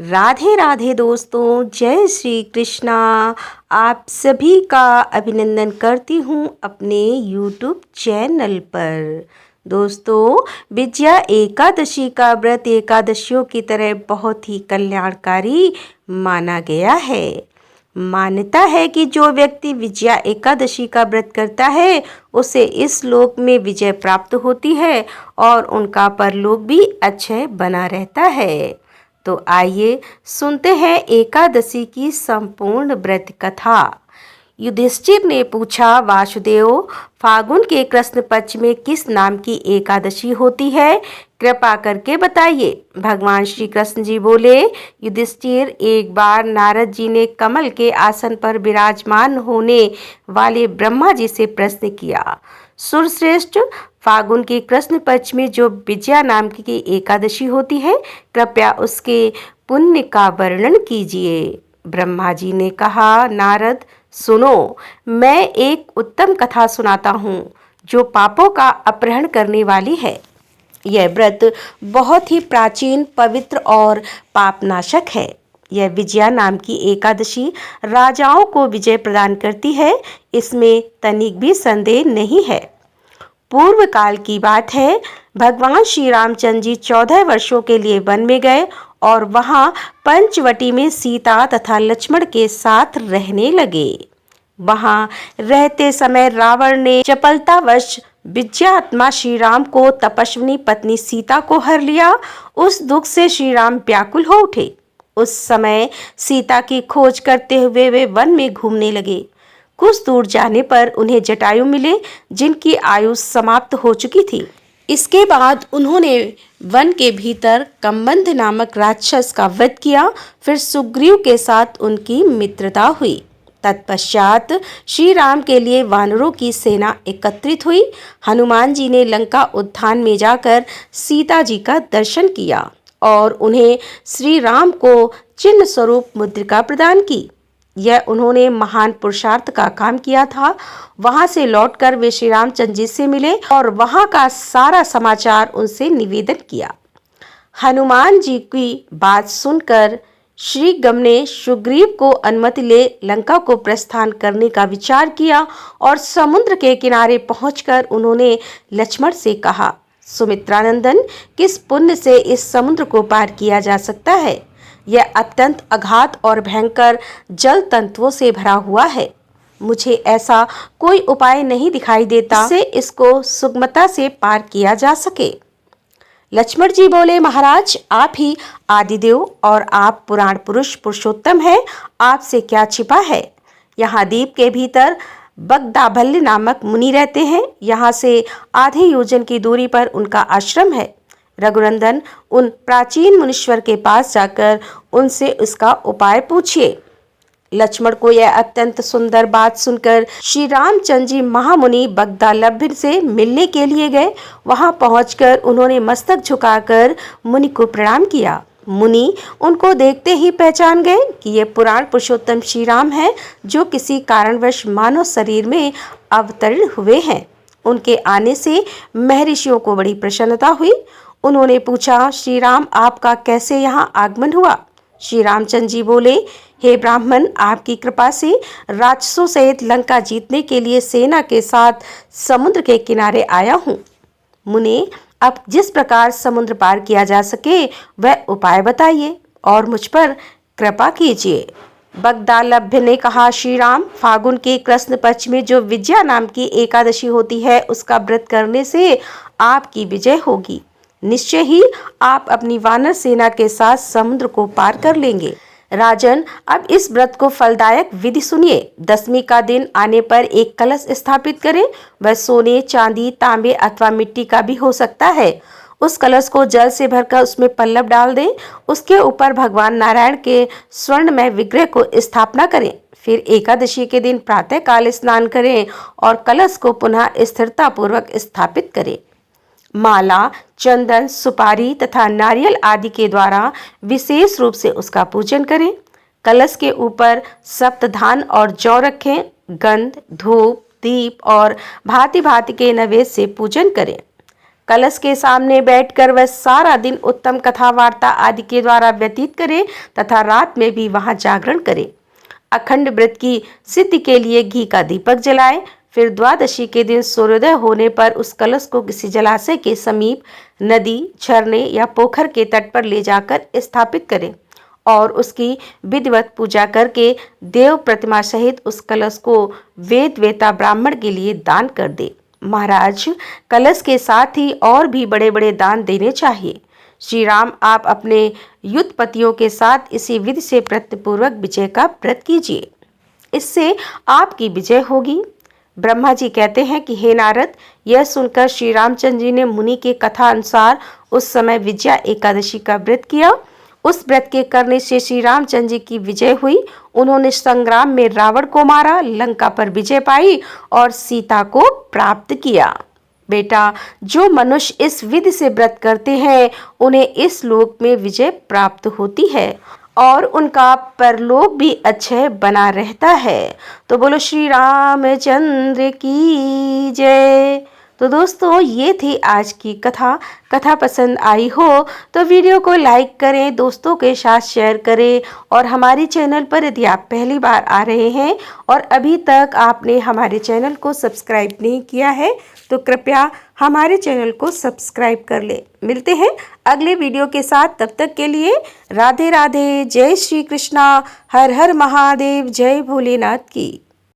राधे राधे दोस्तों, जय श्री कृष्णा। आप सभी का अभिनंदन करती हूँ अपने YouTube चैनल पर। दोस्तों, विजया एकादशी का व्रत एकादशियों की तरह बहुत ही कल्याणकारी माना गया है। मान्यता है कि जो व्यक्ति विजया एकादशी का व्रत करता है उसे इस लोक में विजय प्राप्त होती है और उनका परलोक भी अक्षय बना रहता है। तो आइए सुनते हैं एकादशी की संपूर्ण व्रत कथा। युधिष्ठिर ने पूछा, वासुदेव, फागुन के कृष्ण पक्ष में किस नाम की एकादशी होती है? कृपा करके बताइए। भगवान श्री कृष्ण जी बोले, युधिष्ठिर, एक बार नारद जी ने कमल के आसन पर विराजमान होने वाले ब्रह्मा जी से प्रश्न किया, सुरश्रेष्ठ, फागुन के कृष्ण पक्ष में जो विजया नाम की एकादशी होती है, कृपया उसके पुण्य का वर्णन कीजिए। ब्रह्मा जी ने कहा, नारद, सुनो, मैं एक उत्तम कथा सुनाता हूँ जो पापों का अपहरण करने वाली है। यह व्रत बहुत ही प्राचीन, पवित्र और पापनाशक है। यह विजया नाम की एकादशी राजाओं को विजय प्रदान करती है, इसमें तनिक भी संदेह नहीं है। पूर्व काल की बात है, भगवान श्री रामचंद्र जी 14 वर्षों के लिए वन में गए और वहां पंचवटी में सीता तथा लक्ष्मण के साथ रहने लगे। वहां रहते समय रावण ने चपलतावश विजयात्मा श्री राम को तपस्विनी पत्नी सीता को हर लिया। उस दुख से श्री राम व्याकुल हो उठे। उस समय सीता की खोज करते हुए वे वन में घूमने लगे। कुछ दूर जाने पर उन्हें जटायु मिले, जिनकी आयु समाप्त हो चुकी थी। इसके बाद उन्होंने वन के भीतर कम्बंध नामक राक्षस का वध किया। फिर सुग्रीव के साथ उनकी मित्रता हुई। तत्पश्चात श्री राम के लिए वानरों की सेना एकत्रित हुई। हनुमान जी ने लंका उद्यान में जाकर सीता जी का दर्शन किया और उन्हें श्री राम को चिन्ह स्वरूप मुद्रिका प्रदान की। यह उन्होंने महान पुरुषार्थ का काम किया था। वहां से लौटकर वे श्री रामचंद्र जी से मिले और वहां का सारा समाचार उनसे निवेदन किया। हनुमान जी की बात सुनकर श्री गम ने सुग्रीव को अनुमति ले लंका को प्रस्थान करने का विचार किया और समुद्र के किनारे पहुंचकर उन्होंने लक्ष्मण से कहा, सुमित्रानंदन, किस पुण्य से इस समुद्र को पार किया जा सकता है? यह अत्यंत अगाध और भयंकर जल तंतुओं से भरा हुआ है। मुझे ऐसा कोई उपाय नहीं दिखाई देता जिससे इसको सुगमता से पार किया जा सके। लक्ष्मण जी बोले, महाराज, आप ही आदिदेव और आप पुराण पुरुष पुरुषोत्तम हैं। आपसे क्या छिपा है? यहाँ द्वीप के भीतर बगदाभल्य नामक मुनि रहते हैं। यहाँ से आधे योजन की दूरी पर उनका आश्रम है। रघुनंदन, उन प्राचीन मुनीश्वर के पास जाकर उनसे उसका उपाय पूछिए। लक्ष्मण को यह अत्यंत सुंदर बात सुनकर श्री रामचंद्र जी महामुनि बगदालभ्य से मिलने के लिए गए। वहां पहुंचकर उन्होंने मस्तक झुकाकर मुनि को प्रणाम किया। मुनि उनको देखते ही पहचान गए कि ये पुराण पुरुषोत्तम श्री राम हैं, जो किसी कारणवश मानव शरीर में अवतरण हुए हैं। उनके आने से महर्षियों को बड़ी प्रसन्नता हुई। उन्होंने पूछा, श्री राम, आपका कैसे यहाँ आगमन हुआ? श्री रामचंद्र जी बोले, हे ब्राह्मण, आपकी कृपा से राक्षसों सहित लंका जीतने के लिए सेना के साथ समुद्र के किनारे आया हूँ। मुने, अब जिस प्रकार समुद्र पार किया जा सके वह उपाय बताइए और मुझ पर कृपा कीजिए। बगदालभ्य ने कहा, श्री राम, फागुन के कृष्ण पक्ष में जो विजया नाम की एकादशी होती है, उसका व्रत करने से आपकी विजय होगी। निश्चय ही आप अपनी वानर सेना के साथ समुद्र को पार कर लेंगे। राजन, अब इस व्रत को फलदायक विधि सुनिए। दशमी का दिन आने पर एक कलश स्थापित करें। वह सोने, चांदी, तांबे अथवा मिट्टी का भी हो सकता है। उस कलश को जल से भरकर उसमें पल्लव डाल दें। उसके ऊपर भगवान नारायण के स्वर्णमय विग्रह को स्थापना करें। फिर एकादशी के दिन प्रातः काल स्नान करें और कलश को पुनः स्थिरता पूर्वक स्थापित करें। माला, चंदन, सुपारी तथा नारियल आदि के द्वारा विशेष रूप से उसका पूजन करें। कलश के ऊपर सप्तधान और जौ रखें। गंध, धूप, दीप और भांति भांति के नैवेद्य से पूजन करें। कलश के सामने बैठकर वह सारा दिन उत्तम कथा वार्ता आदि के द्वारा व्यतीत करे तथा रात में भी वहां जागरण करे। अखंड व्रत की सिद्धि के लिए घी का दीपक जलाए। फिर द्वादशी के दिन सूर्योदय होने पर उस कलश को किसी जलाशय के समीप, नदी, झरने या पोखर के तट पर ले जाकर स्थापित करें और उसकी विधिवत पूजा करके देव प्रतिमा सहित उस कलश को वेद वेता ब्राह्मण के लिए दान कर दे। महाराज, कलश के साथ ही और भी बड़े बड़े दान देने चाहिए। श्री राम, आप अपने युद्धपतियों के साथ इसी विधि से प्रत्यपूर्वक विजय का व्रत कीजिए, इससे आपकी विजय होगी। ब्रह्मा जी कहते हैं कि हे नारद, यह सुनकर श्री रामचंद्र जी ने मुनि के कथा अनुसार उस समय विजया एकादशी का व्रत किया। उस व्रत के करने से श्री रामचंद्र जी की विजय हुई। उन्होंने संग्राम में रावण को मारा, लंका पर विजय पाई और सीता को प्राप्त किया। बेटा, जो मनुष्य इस विधि से व्रत करते हैं उन्हें इस लोक में विजय प्राप्त होती है और उनका परलोक भी अक्षय बना रहता है। तो बोलो श्री रामचंद्र की जय। तो दोस्तों, ये थी आज की कथा पसंद आई हो तो वीडियो को लाइक करें, दोस्तों के साथ शेयर करें और हमारे चैनल पर यदि आप पहली बार आ रहे हैं और अभी तक आपने हमारे चैनल को सब्सक्राइब नहीं किया है तो कृपया हमारे चैनल को सब्सक्राइब कर ले। मिलते हैं अगले वीडियो के साथ, तब तक के लिए राधे राधे। जय श्री कृष्णा। हर हर महादेव। जय भोलेनाथ की।